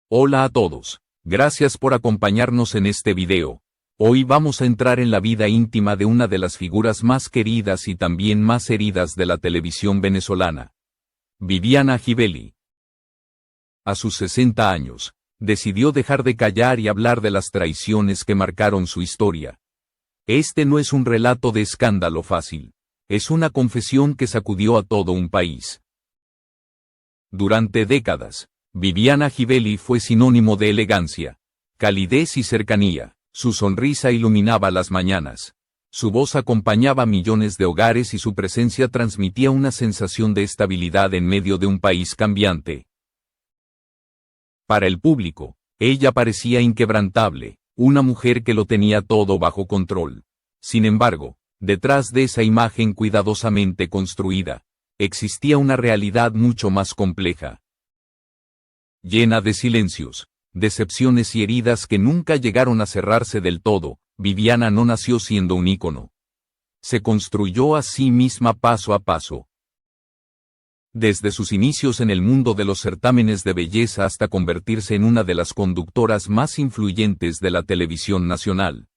Hola a todos. Gracias por acompañarnos en este video. Hoy vamos a entrar en la vida íntima de una de las figuras más queridas y también más heridas de la televisión venezolana. Viviana Givelli. A sus 60 años, decidió dejar de callar y hablar de las traiciones que marcaron su historia. Este no es un relato de escándalo fácil. Es una confesión que sacudió a todo un país. Durante décadas, Viviana Givelli fue sinónimo de elegancia, calidez y cercanía. Su sonrisa iluminaba las mañanas. Su voz acompañaba millones de hogares y su presencia transmitía una sensación de estabilidad en medio de un país cambiante. Para el público, ella parecía inquebrantable, una mujer que lo tenía todo bajo control. Sin embargo, detrás de esa imagen cuidadosamente construida, existía una realidad mucho más compleja. Llena de silencios, decepciones y heridas que nunca llegaron a cerrarse del todo, Viviana no nació siendo un ícono. Se construyó a sí misma paso a paso. Desde sus inicios en el mundo de los certámenes de belleza hasta convertirse en una de las conductoras más influyentes de la televisión nacional.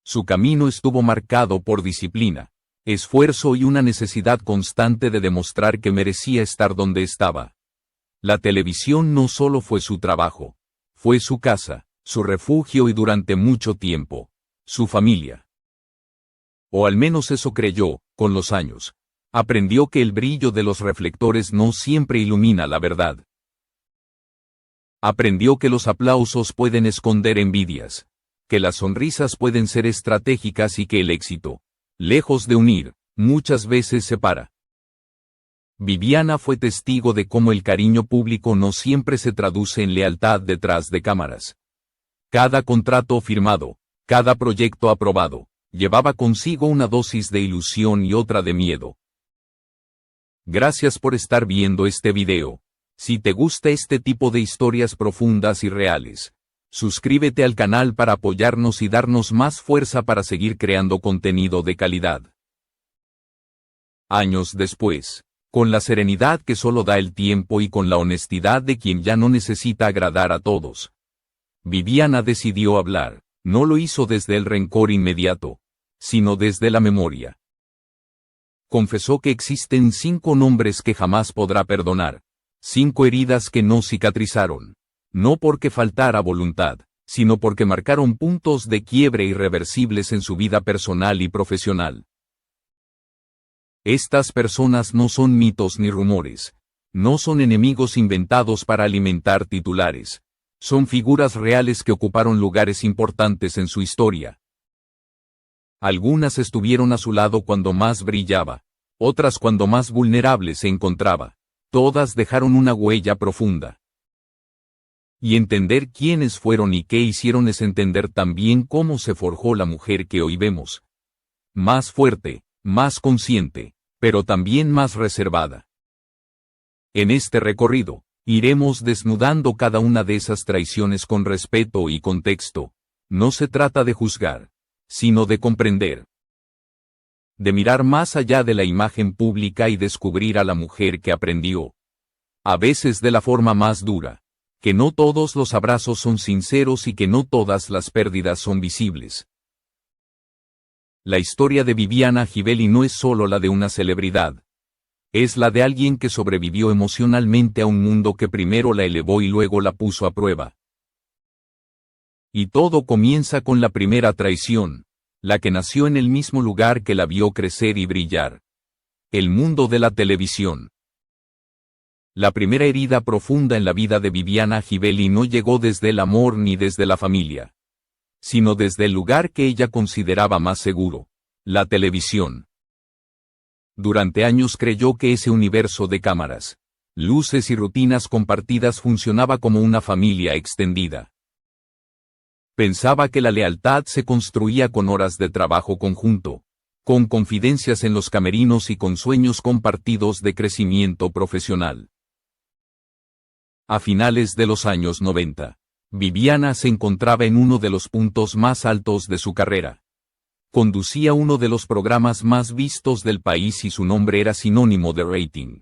Su camino estuvo marcado por disciplina, esfuerzo y una necesidad constante de demostrar que merecía estar donde estaba. La televisión no solo fue su trabajo, fue su casa, su refugio y durante mucho tiempo, su familia. O al menos eso creyó. Con los años, aprendió que el brillo de los reflectores no siempre ilumina la verdad. Aprendió que los aplausos pueden esconder envidias, que las sonrisas pueden ser estratégicas y que el éxito, lejos de unir, muchas veces separa. Viviana fue testigo de cómo el cariño público no siempre se traduce en lealtad detrás de cámaras. Cada contrato firmado, cada proyecto aprobado, llevaba consigo una dosis de ilusión y otra de miedo. Gracias por estar viendo este video. Si te gusta este tipo de historias profundas y reales, suscríbete al canal para apoyarnos y darnos más fuerza para seguir creando contenido de calidad. Años después, con la serenidad que solo da el tiempo y con la honestidad de quien ya no necesita agradar a todos, Viviana decidió hablar. No lo hizo desde el rencor inmediato, sino desde la memoria. Confesó que existen 5 nombres que jamás podrá perdonar, 5 heridas que no cicatrizaron, no porque faltara voluntad, sino porque marcaron puntos de quiebre irreversibles en su vida personal y profesional. Estas personas no son mitos ni rumores, no son enemigos inventados para alimentar titulares, son figuras reales que ocuparon lugares importantes en su historia. Algunas estuvieron a su lado cuando más brillaba, otras cuando más vulnerable se encontraba, todas dejaron una huella profunda. Y entender quiénes fueron y qué hicieron es entender también cómo se forjó la mujer que hoy vemos. Más fuerte, más consciente, pero también más reservada. En este recorrido, iremos desnudando cada una de esas traiciones con respeto y contexto. No se trata de juzgar, sino de comprender. De mirar más allá de la imagen pública y descubrir a la mujer que aprendió, a veces de la forma más dura, que no todos los abrazos son sinceros y que no todas las pérdidas son visibles. La historia de Viviana Givelli no es solo la de una celebridad. Es la de alguien que sobrevivió emocionalmente a un mundo que primero la elevó y luego la puso a prueba. Y todo comienza con la primera traición, la que nació en el mismo lugar que la vio crecer y brillar. El mundo de la televisión. La primera herida profunda en la vida de Viviana Givelli no llegó desde el amor ni desde la familia, sino desde el lugar que ella consideraba más seguro, la televisión. Durante años creyó que ese universo de cámaras, luces y rutinas compartidas funcionaba como una familia extendida. Pensaba que la lealtad se construía con horas de trabajo conjunto, con confidencias en los camerinos y con sueños compartidos de crecimiento profesional. A finales de los años 90, Viviana se encontraba en uno de los puntos más altos de su carrera. Conducía uno de los programas más vistos del país y su nombre era sinónimo de rating.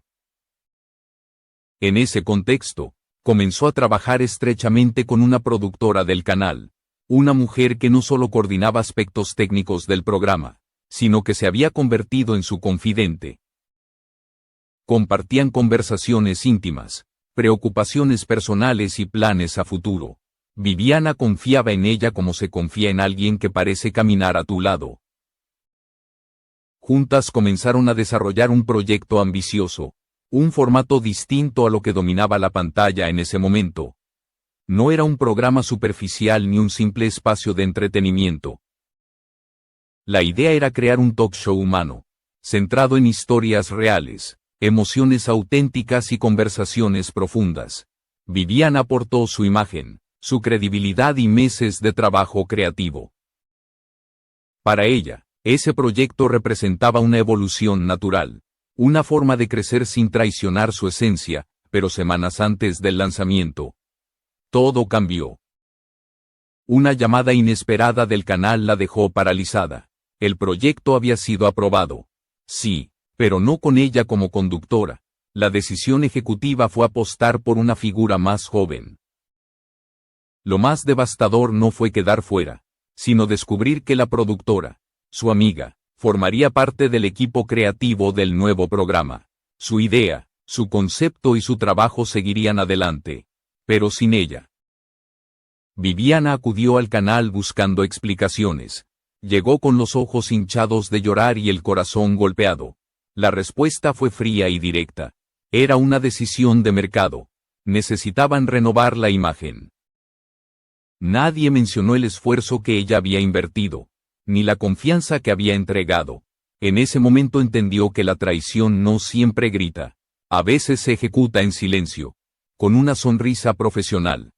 En ese contexto, Comenzó a trabajar estrechamente con una productora del canal, una mujer que no solo coordinaba aspectos técnicos del programa, sino que se había convertido en su confidente. Compartían conversaciones íntimas, preocupaciones personales y planes a futuro. Viviana confiaba en ella como se confía en alguien que parece caminar a tu lado. Juntas comenzaron a desarrollar un proyecto ambicioso, un formato distinto a lo que dominaba la pantalla en ese momento. No era un programa superficial ni un simple espacio de entretenimiento. La idea era crear un talk show humano, centrado en historias reales, emociones auténticas y conversaciones profundas. Viviana aportó su imagen, su credibilidad y meses de trabajo creativo. Para ella, ese proyecto representaba una evolución natural, una forma de crecer sin traicionar su esencia, pero semanas antes del lanzamiento, todo cambió. Una llamada inesperada del canal la dejó paralizada. El proyecto había sido aprobado. Sí, pero no con ella como conductora. La decisión ejecutiva fue apostar por una figura más joven. Lo más devastador no fue quedar fuera, sino descubrir que la productora, su amiga, formaría parte del equipo creativo del nuevo programa. Su idea, su concepto y su trabajo seguirían adelante, pero sin ella. Viviana acudió al canal buscando explicaciones. Llegó con los ojos hinchados de llorar y el corazón golpeado. La respuesta fue fría y directa. Era una decisión de mercado. Necesitaban renovar la imagen. Nadie mencionó el esfuerzo que ella había invertido, ni la confianza que había entregado. En ese momento entendió que la traición no siempre grita. A veces se ejecuta en silencio, con una sonrisa profesional.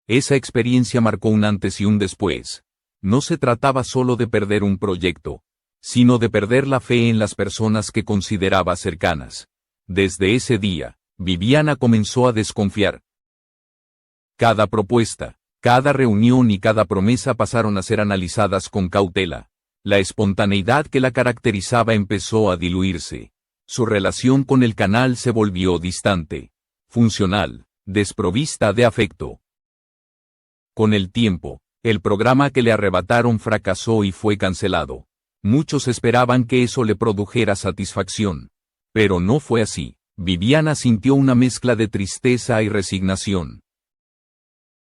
Esa experiencia marcó un antes y un después. No se trataba solo de perder un proyecto, sino de perder la fe en las personas que consideraba cercanas. Desde ese día, Viviana comenzó a desconfiar. Cada propuesta, cada reunión y cada promesa pasaron a ser analizadas con cautela. La espontaneidad que la caracterizaba empezó a diluirse. Su relación con el canal se volvió distante, funcional, desprovista de afecto. Con el tiempo, el programa que le arrebataron fracasó y fue cancelado. Muchos esperaban que eso le produjera satisfacción. Pero no fue así. Viviana sintió una mezcla de tristeza y resignación.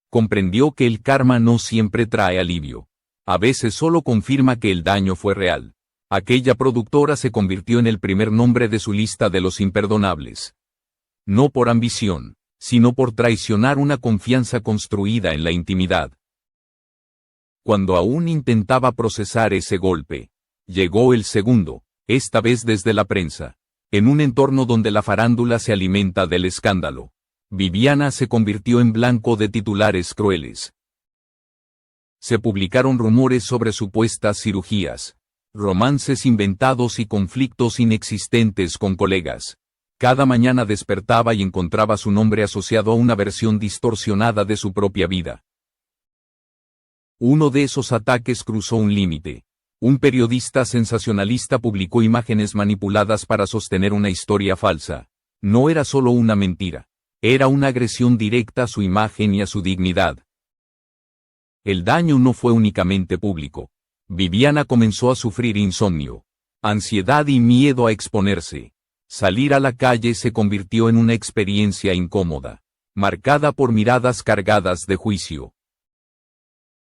Comprendió que el karma no siempre trae alivio. A veces solo confirma que el daño fue real. Aquella productora se convirtió en el primer nombre de su lista de los imperdonables. No por ambición, sino por traicionar una confianza construida en la intimidad. Cuando aún intentaba procesar ese golpe, llegó el segundo, esta vez desde la prensa. En un entorno donde la farándula se alimenta del escándalo, Viviana se convirtió en blanco de titulares crueles. Se publicaron rumores sobre supuestas cirugías, romances inventados y conflictos inexistentes con colegas. Cada mañana despertaba y encontraba su nombre asociado a una versión distorsionada de su propia vida. Uno de esos ataques cruzó un límite. Un periodista sensacionalista publicó imágenes manipuladas para sostener una historia falsa. No era solo una mentira. Era una agresión directa a su imagen y a su dignidad. El daño no fue únicamente público. Viviana comenzó a sufrir insomnio, ansiedad y miedo a exponerse. Salir a la calle se convirtió en una experiencia incómoda, marcada por miradas cargadas de juicio.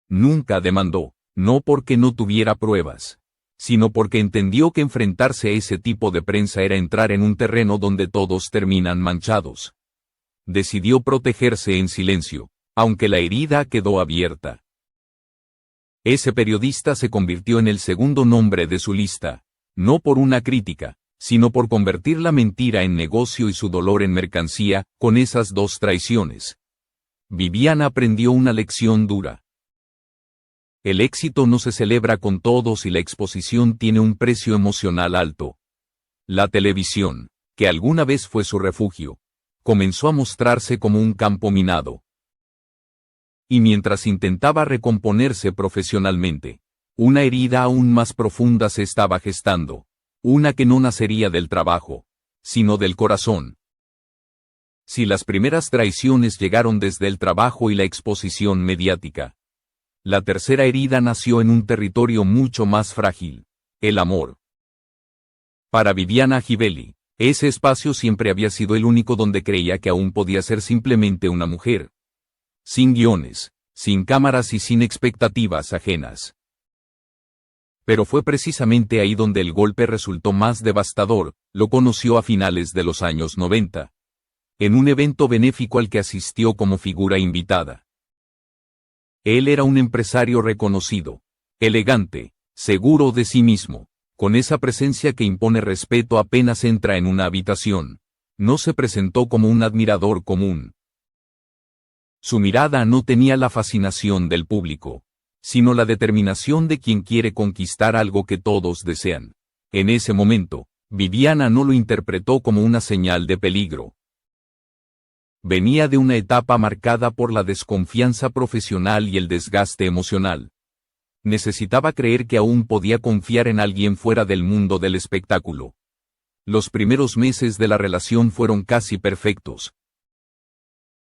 Nunca demandó, no porque no tuviera pruebas, sino porque entendió que enfrentarse a ese tipo de prensa era entrar en un terreno donde todos terminan manchados. Decidió protegerse en silencio, aunque la herida quedó abierta. Ese periodista se convirtió en el segundo nombre de su lista, no por una crítica, sino por convertir la mentira en negocio y su dolor en mercancía. Con esas dos traiciones, Viviana aprendió una lección dura. El éxito no se celebra con todos y la exposición tiene un precio emocional alto. La televisión, que alguna vez fue su refugio, comenzó a mostrarse como un campo minado. Y mientras intentaba recomponerse profesionalmente, una herida aún más profunda se estaba gestando, una que no nacería del trabajo, sino del corazón. Si las primeras traiciones llegaron desde el trabajo y la exposición mediática, la tercera herida nació en un territorio mucho más frágil: el amor. Para Viviana Givelli, ese espacio siempre había sido el único donde creía que aún podía ser simplemente una mujer. Sin guiones, sin cámaras y sin expectativas ajenas. Pero fue precisamente ahí donde el golpe resultó más devastador. Lo conoció a finales de los años 90. En un evento benéfico al que asistió como figura invitada. Él era un empresario reconocido, elegante, seguro de sí mismo, con esa presencia que impone respeto apenas entra en una habitación. No se presentó como un admirador común. Su mirada no tenía la fascinación del público, sino la determinación de quien quiere conquistar algo que todos desean. En ese momento, Viviana no lo interpretó como una señal de peligro. Venía de una etapa marcada por la desconfianza profesional y el desgaste emocional. Necesitaba creer que aún podía confiar en alguien fuera del mundo del espectáculo. Los primeros meses de la relación fueron casi perfectos.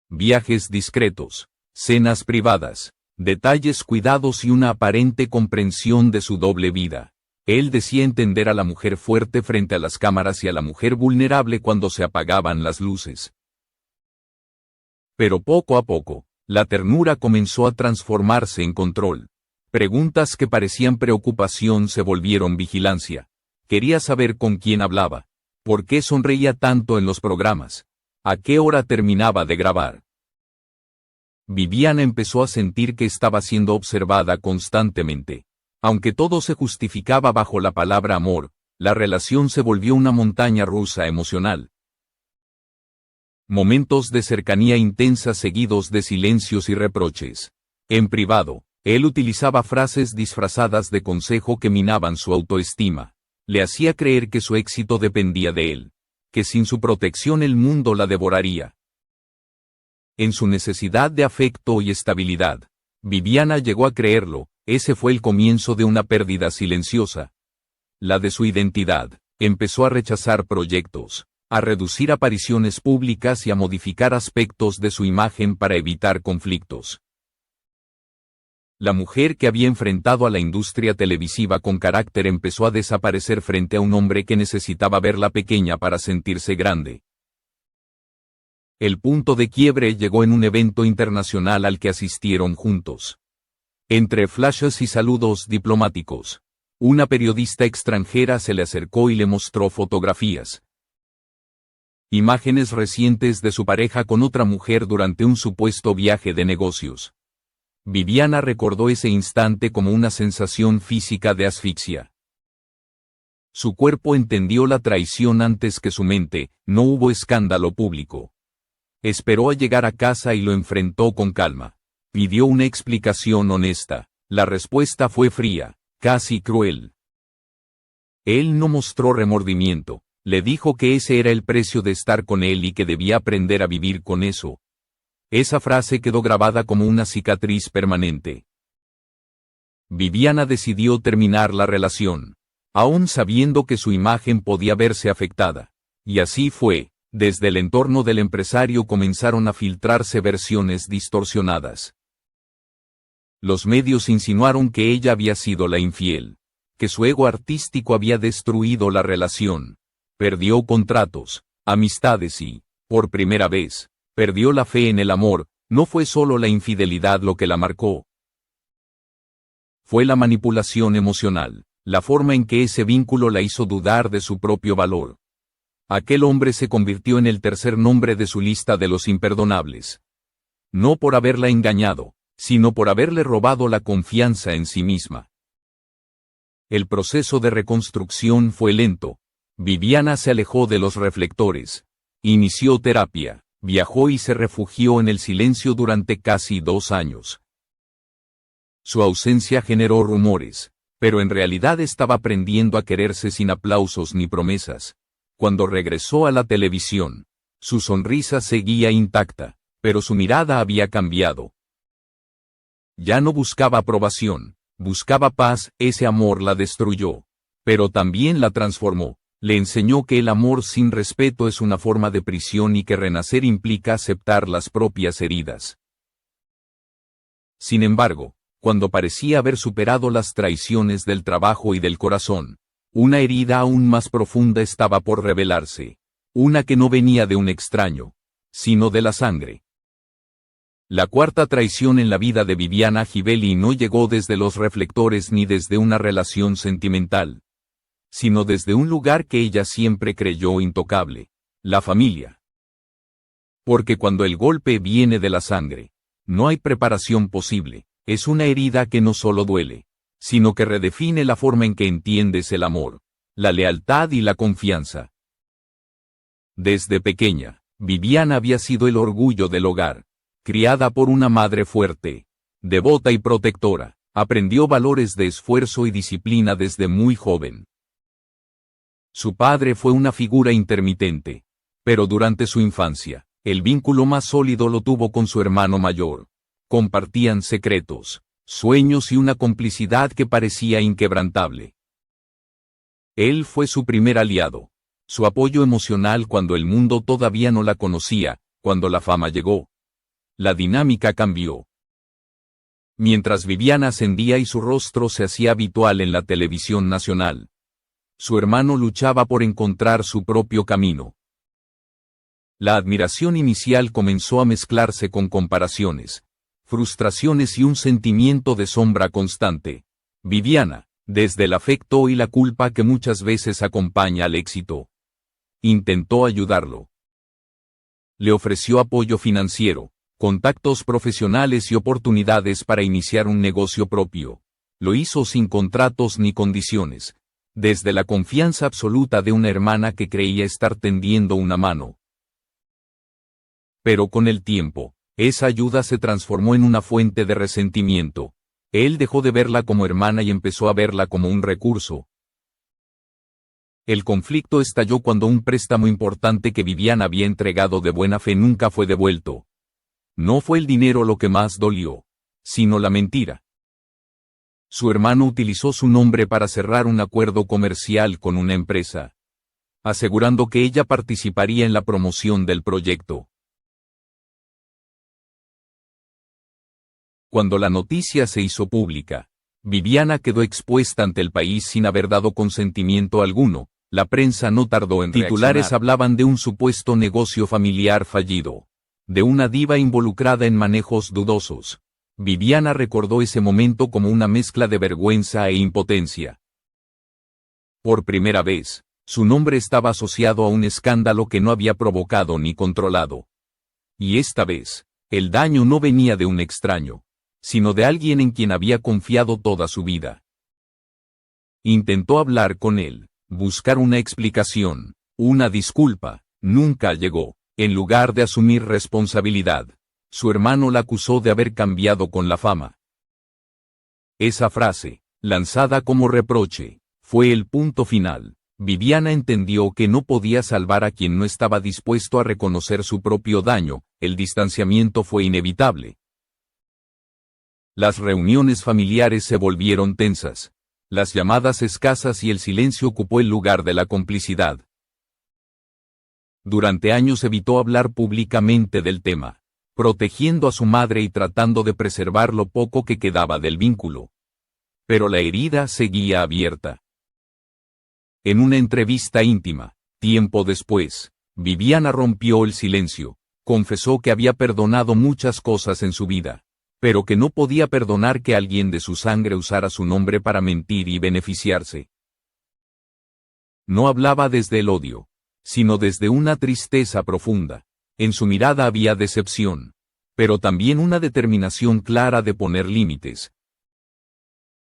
Viajes discretos, cenas privadas, detalles cuidados y una aparente comprensión de su doble vida. Él decía entender a la mujer fuerte frente a las cámaras y a la mujer vulnerable cuando se apagaban las luces. Pero poco a poco, la ternura comenzó a transformarse en control. Preguntas que parecían preocupación se volvieron vigilancia. Quería saber con quién hablaba, por qué sonreía tanto en los programas, a qué hora terminaba de grabar. Viviana empezó a sentir que estaba siendo observada constantemente. Aunque todo se justificaba bajo la palabra amor, la relación se volvió una montaña rusa emocional. Momentos de cercanía intensa seguidos de silencios y reproches. En privado, él utilizaba frases disfrazadas de consejo que minaban su autoestima. Le hacía creer que su éxito dependía de él, que sin su protección el mundo la devoraría. En su necesidad de afecto y estabilidad, Viviana llegó a creerlo. Ese fue el comienzo de una pérdida silenciosa. La de su identidad. Empezó a rechazar proyectos, a reducir apariciones públicas y a modificar aspectos de su imagen para evitar conflictos. La mujer que había enfrentado a la industria televisiva con carácter empezó a desaparecer frente a un hombre que necesitaba verla pequeña para sentirse grande. El punto de quiebre llegó en un evento internacional al que asistieron juntos. Entre flashes y saludos diplomáticos, una periodista extranjera se le acercó y le mostró fotografías. Imágenes recientes de su pareja con otra mujer durante un supuesto viaje de negocios. Viviana recordó ese instante como una sensación física de asfixia. Su cuerpo entendió la traición antes que su mente. No hubo escándalo público. Esperó a llegar a casa y lo enfrentó con calma. Pidió una explicación honesta. La respuesta fue fría, casi cruel. Él no mostró remordimiento. Le dijo que ese era el precio de estar con él y que debía aprender a vivir con eso. Esa frase quedó grabada como una cicatriz permanente. Viviana decidió terminar la relación, aún sabiendo que su imagen podía verse afectada. Y así fue. Desde el entorno del empresario comenzaron a filtrarse versiones distorsionadas. Los medios insinuaron que ella había sido la infiel, que su ego artístico había destruido la relación. Perdió contratos, amistades y, por primera vez, perdió la fe en el amor. No fue solo la infidelidad lo que la marcó. Fue la manipulación emocional, la forma en que ese vínculo la hizo dudar de su propio valor. Aquel hombre se convirtió en el tercer nombre de su lista de los imperdonables. No por haberla engañado, sino por haberle robado la confianza en sí misma. El proceso de reconstrucción fue lento. Viviana se alejó de los reflectores. Inició terapia, viajó y se refugió en el silencio durante casi 2 años. Su ausencia generó rumores, pero en realidad estaba aprendiendo a quererse sin aplausos ni promesas. Cuando regresó a la televisión, su sonrisa seguía intacta, pero su mirada había cambiado. Ya no buscaba aprobación, buscaba paz. Ese amor la destruyó, pero también la transformó. Le enseñó que el amor sin respeto es una forma de prisión y que renacer implica aceptar las propias heridas. Sin embargo, cuando parecía haber superado las traiciones del trabajo y del corazón, una herida aún más profunda estaba por revelarse, una que no venía de un extraño, sino de la sangre. La cuarta traición en la vida de Viviana Givelli no llegó desde los reflectores ni desde una relación sentimental, sino desde un lugar que ella siempre creyó intocable, la familia. Porque cuando el golpe viene de la sangre, no hay preparación posible, es una herida que no solo duele, sino que redefine la forma en que entiendes el amor, la lealtad y la confianza. Desde pequeña, Viviana había sido el orgullo del hogar. Criada por una madre fuerte, devota y protectora, aprendió valores de esfuerzo y disciplina desde muy joven. Su padre fue una figura intermitente, pero durante su infancia, el vínculo más sólido lo tuvo con su hermano mayor. Compartían secretos, sueños y una complicidad que parecía inquebrantable. Él fue su primer aliado, su apoyo emocional cuando el mundo todavía no la conocía, cuando la fama llegó. La dinámica cambió. Mientras Viviana ascendía y su rostro se hacía habitual en la televisión nacional, su hermano luchaba por encontrar su propio camino. La admiración inicial comenzó a mezclarse con comparaciones, frustraciones y un sentimiento de sombra constante. Viviana, desde el afecto y la culpa que muchas veces acompaña al éxito, intentó ayudarlo. Le ofreció apoyo financiero, contactos profesionales y oportunidades para iniciar un negocio propio. Lo hizo sin contratos ni condiciones, desde la confianza absoluta de una hermana que creía estar tendiendo una mano. Pero con el tiempo, esa ayuda se transformó en una fuente de resentimiento. Él dejó de verla como hermana y empezó a verla como un recurso. El conflicto estalló cuando un préstamo importante que Viviana había entregado de buena fe nunca fue devuelto. No fue el dinero lo que más dolió, sino la mentira. Su hermano utilizó su nombre para cerrar un acuerdo comercial con una empresa, asegurando que ella participaría en la promoción del proyecto. Cuando la noticia se hizo pública, Viviana quedó expuesta ante el país sin haber dado consentimiento alguno. La prensa no tardó en reaccionar. Titulares hablaban de un supuesto negocio familiar fallido, de una diva involucrada en manejos dudosos. Viviana recordó ese momento como una mezcla de vergüenza e impotencia. Por primera vez, su nombre estaba asociado a un escándalo que no había provocado ni controlado. Y esta vez, el daño no venía de un extraño, sino de alguien en quien había confiado toda su vida. Intentó hablar con él, buscar una explicación, una disculpa, nunca llegó. En lugar de asumir responsabilidad, su hermano la acusó de haber cambiado con la fama. Esa frase, lanzada como reproche, fue el punto final. Viviana entendió que no podía salvar a quien no estaba dispuesto a reconocer su propio daño. El distanciamiento fue inevitable. Las reuniones familiares se volvieron tensas, las llamadas escasas y el silencio ocupó el lugar de la complicidad. Durante años evitó hablar públicamente del tema, protegiendo a su madre y tratando de preservar lo poco que quedaba del vínculo. Pero la herida seguía abierta. En una entrevista íntima, tiempo después, Viviana rompió el silencio, confesó que había perdonado muchas cosas en su vida, pero que no podía perdonar que alguien de su sangre usara su nombre para mentir y beneficiarse. No hablaba desde el odio, sino desde una tristeza profunda. En su mirada había decepción, pero también una determinación clara de poner límites.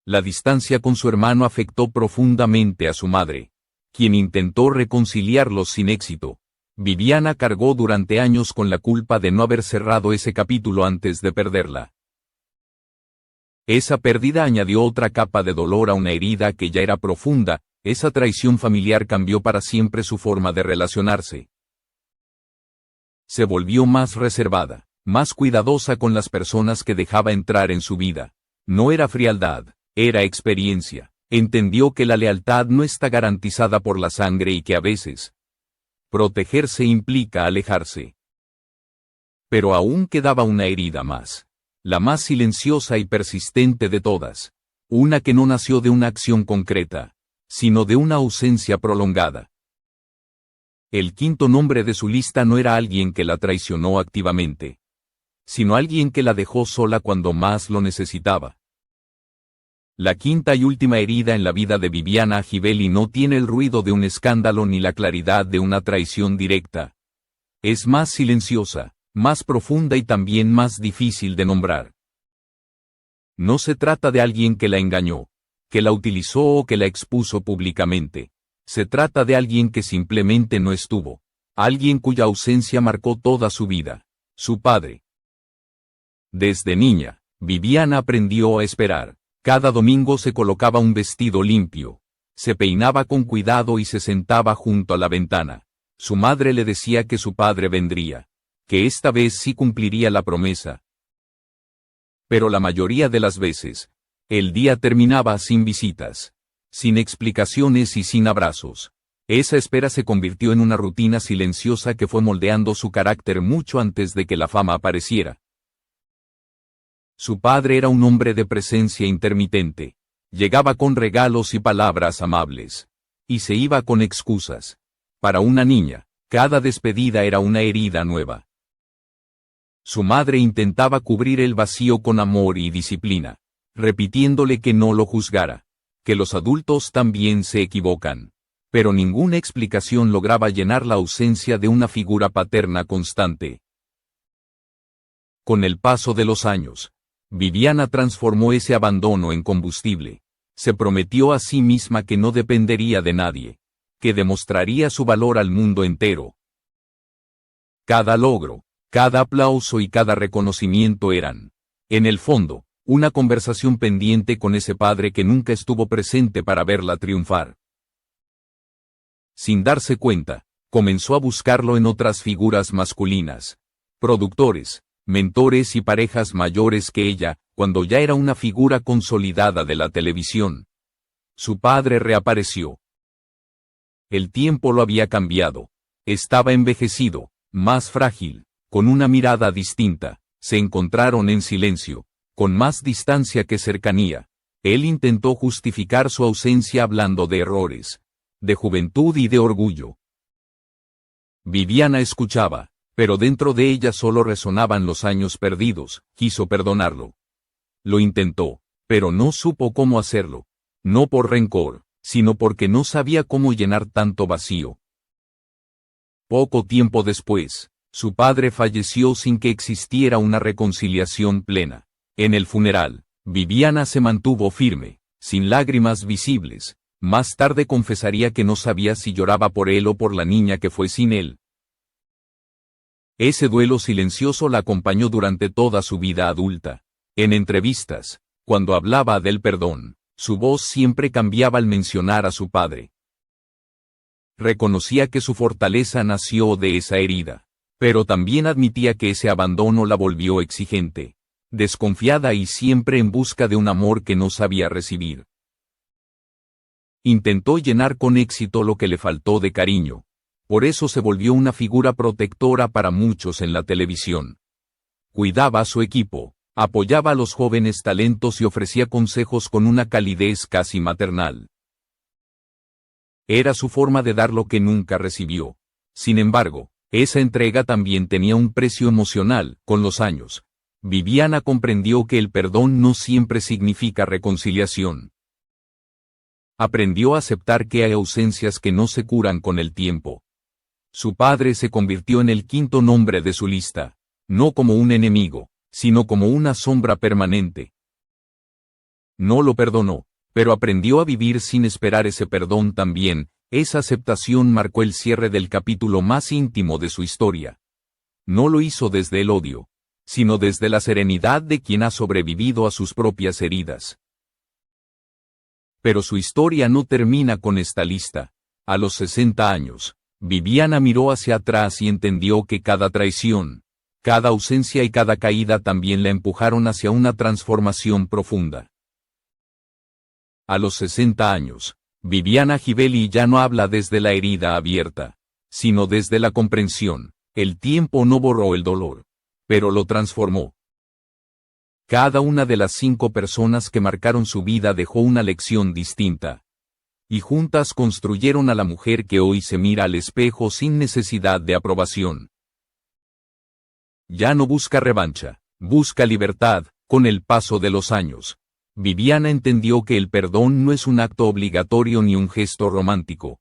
La distancia con su hermano afectó profundamente a su madre, quien intentó reconciliarlos sin éxito. Viviana cargó durante años con la culpa de no haber cerrado ese capítulo antes de perderla. Esa pérdida añadió otra capa de dolor a una herida que ya era profunda. Esa traición familiar cambió para siempre su forma de relacionarse. Se volvió más reservada, más cuidadosa con las personas que dejaba entrar en su vida. No era frialdad, era experiencia. Entendió que la lealtad no está garantizada por la sangre y que a veces, protegerse implica alejarse. Pero aún quedaba una herida más. La más silenciosa y persistente de todas. Una que no nació de una acción concreta, sino de una ausencia prolongada. El quinto nombre de su lista no era alguien que la traicionó activamente, sino alguien que la dejó sola cuando más lo necesitaba. La quinta y última herida en la vida de Viviana Givelli no tiene el ruido de un escándalo ni la claridad de una traición directa. Es más silenciosa, más profunda y también más difícil de nombrar. No se trata de alguien que la engañó, que la utilizó o que la expuso públicamente. Se trata de alguien que simplemente no estuvo. Alguien cuya ausencia marcó toda su vida. Su padre. Desde niña, Viviana aprendió a esperar. Cada domingo se colocaba un vestido limpio. Se peinaba con cuidado y se sentaba junto a la ventana. Su madre le decía que su padre vendría, que esta vez sí cumpliría la promesa. Pero la mayoría de las veces, el día terminaba sin visitas, sin explicaciones y sin abrazos. Esa espera se convirtió en una rutina silenciosa que fue moldeando su carácter mucho antes de que la fama apareciera. Su padre era un hombre de presencia intermitente. Llegaba con regalos y palabras amables. Y se iba con excusas. Para una niña, cada despedida era una herida nueva. Su madre intentaba cubrir el vacío con amor y disciplina, repitiéndole que no lo juzgara, que los adultos también se equivocan. Pero ninguna explicación lograba llenar la ausencia de una figura paterna constante. Con el paso de los años, Viviana transformó ese abandono en combustible. Se prometió a sí misma que no dependería de nadie, que demostraría su valor al mundo entero. Cada logro, cada aplauso y cada reconocimiento eran, en el fondo, una conversación pendiente con ese padre que nunca estuvo presente para verla triunfar. Sin darse cuenta, comenzó a buscarlo en otras figuras masculinas, productores, mentores y parejas mayores que ella, cuando ya era una figura consolidada de la televisión. Su padre reapareció. El tiempo lo había cambiado. Estaba envejecido, más frágil, con una mirada distinta. Se encontraron en silencio, con más distancia que cercanía. Él intentó justificar su ausencia hablando de errores, de juventud y de orgullo. Viviana escuchaba, pero dentro de ella solo resonaban los años perdidos. Quiso perdonarlo. Lo intentó, pero no supo cómo hacerlo. No por rencor, sino porque no sabía cómo llenar tanto vacío. Poco tiempo después, su padre falleció sin que existiera una reconciliación plena. En el funeral, Viviana se mantuvo firme, sin lágrimas visibles. Más tarde confesaría que no sabía si lloraba por él o por la niña que fue sin él. Ese duelo silencioso la acompañó durante toda su vida adulta. En entrevistas, cuando hablaba del perdón, su voz siempre cambiaba al mencionar a su padre. Reconocía que su fortaleza nació de esa herida, pero también admitía que ese abandono la volvió exigente, desconfiada y siempre en busca de un amor que no sabía recibir. Intentó llenar con éxito lo que le faltó de cariño. Por eso se volvió una figura protectora para muchos en la televisión. Cuidaba a su equipo, apoyaba a los jóvenes talentos y ofrecía consejos con una calidez casi maternal. Era su forma de dar lo que nunca recibió. Sin embargo, esa entrega también tenía un precio emocional. Con los años, Viviana comprendió que el perdón no siempre significa reconciliación. Aprendió a aceptar que hay ausencias que no se curan con el tiempo. Su padre se convirtió en el quinto nombre de su lista, no como un enemigo, sino como una sombra permanente. No lo perdonó, pero aprendió a vivir sin esperar ese perdón también. Esa aceptación marcó el cierre del capítulo más íntimo de su historia. No lo hizo desde el odio, sino desde la serenidad de quien ha sobrevivido a sus propias heridas. Pero su historia no termina con esta lista. A los 60 años, Viviana miró hacia atrás y entendió que cada traición, cada ausencia y cada caída también la empujaron hacia una transformación profunda. A los 60 años, Viviana Givelli ya no habla desde la herida abierta, sino desde la comprensión. El tiempo no borró el dolor, pero lo transformó. Cada una de las 5 personas que marcaron su vida dejó una lección distinta. Y juntas construyeron a la mujer que hoy se mira al espejo sin necesidad de aprobación. Ya no busca revancha, busca libertad. Con el paso de los años, Viviana entendió que el perdón no es un acto obligatorio ni un gesto romántico.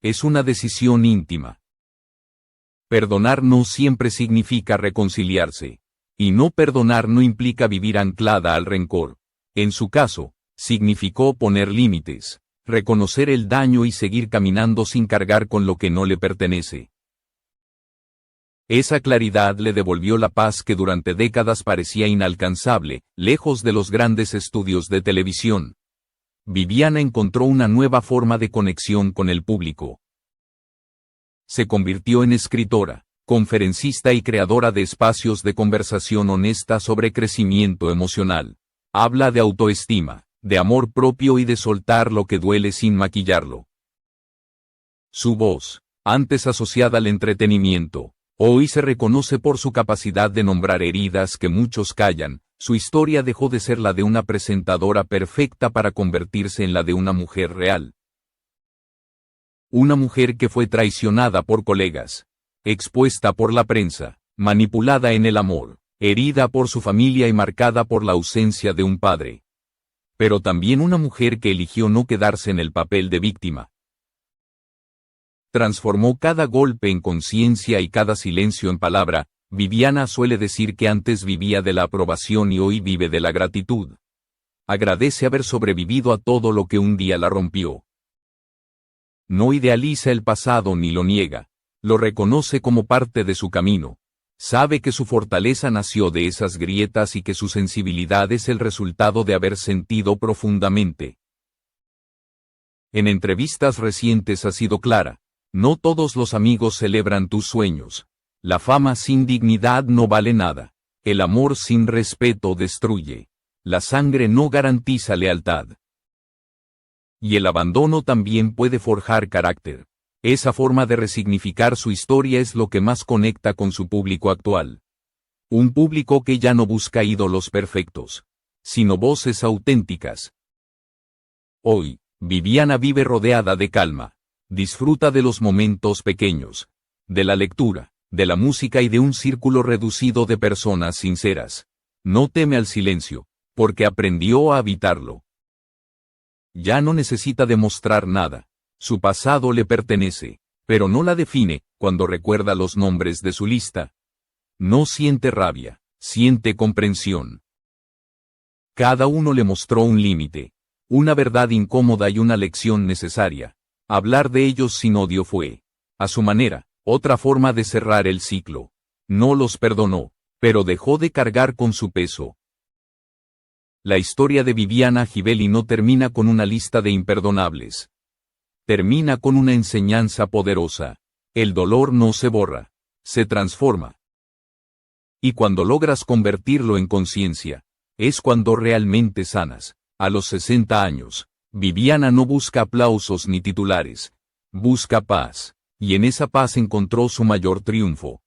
Es una decisión íntima. Perdonar no siempre significa reconciliarse. Y no perdonar no implica vivir anclada al rencor. En su caso, significó poner límites, reconocer el daño y seguir caminando sin cargar con lo que no le pertenece. Esa claridad le devolvió la paz que durante décadas parecía inalcanzable, lejos de los grandes estudios de televisión. Viviana encontró una nueva forma de conexión con el público. Se convirtió en escritora, conferencista y creadora de espacios de conversación honesta sobre crecimiento emocional. Habla de autoestima, de amor propio y de soltar lo que duele sin maquillarlo. Su voz, antes asociada al entretenimiento, hoy se reconoce por su capacidad de nombrar heridas que muchos callan. Su historia dejó de ser la de una presentadora perfecta para convertirse en la de una mujer real. Una mujer que fue traicionada por colegas, expuesta por la prensa, manipulada en el amor, herida por su familia y marcada por la ausencia de un padre. Pero también una mujer que eligió no quedarse en el papel de víctima. Transformó cada golpe en conciencia y cada silencio en palabra. Viviana suele decir que antes vivía de la aprobación y hoy vive de la gratitud. Agradece haber sobrevivido a todo lo que un día la rompió. No idealiza el pasado ni lo niega, lo reconoce como parte de su camino. Sabe que su fortaleza nació de esas grietas y que su sensibilidad es el resultado de haber sentido profundamente. En entrevistas recientes ha sido clara. No todos los amigos celebran tus sueños. La fama sin dignidad no vale nada. El amor sin respeto destruye. La sangre no garantiza lealtad. Y el abandono también puede forjar carácter. Esa forma de resignificar su historia es lo que más conecta con su público actual. Un público que ya no busca ídolos perfectos, sino voces auténticas. Hoy, Viviana vive rodeada de calma. Disfruta de los momentos pequeños, de la lectura, de la música y de un círculo reducido de personas sinceras. No teme al silencio, porque aprendió a habitarlo. Ya no necesita demostrar nada. Su pasado le pertenece, pero no la define. Cuando recuerda los nombres de su lista, no siente rabia, siente comprensión. Cada uno le mostró un límite, una verdad incómoda y una lección necesaria. Hablar de ellos sin odio fue, a su manera, otra forma de cerrar el ciclo. No los perdonó, pero dejó de cargar con su peso. La historia de Viviana Givelli no termina con una lista de imperdonables. Termina con una enseñanza poderosa. El dolor no se borra, se transforma. Y cuando logras convertirlo en conciencia, es cuando realmente sanas. A los 60 años, Viviana no busca aplausos ni titulares, busca paz, y en esa paz encontró su mayor triunfo.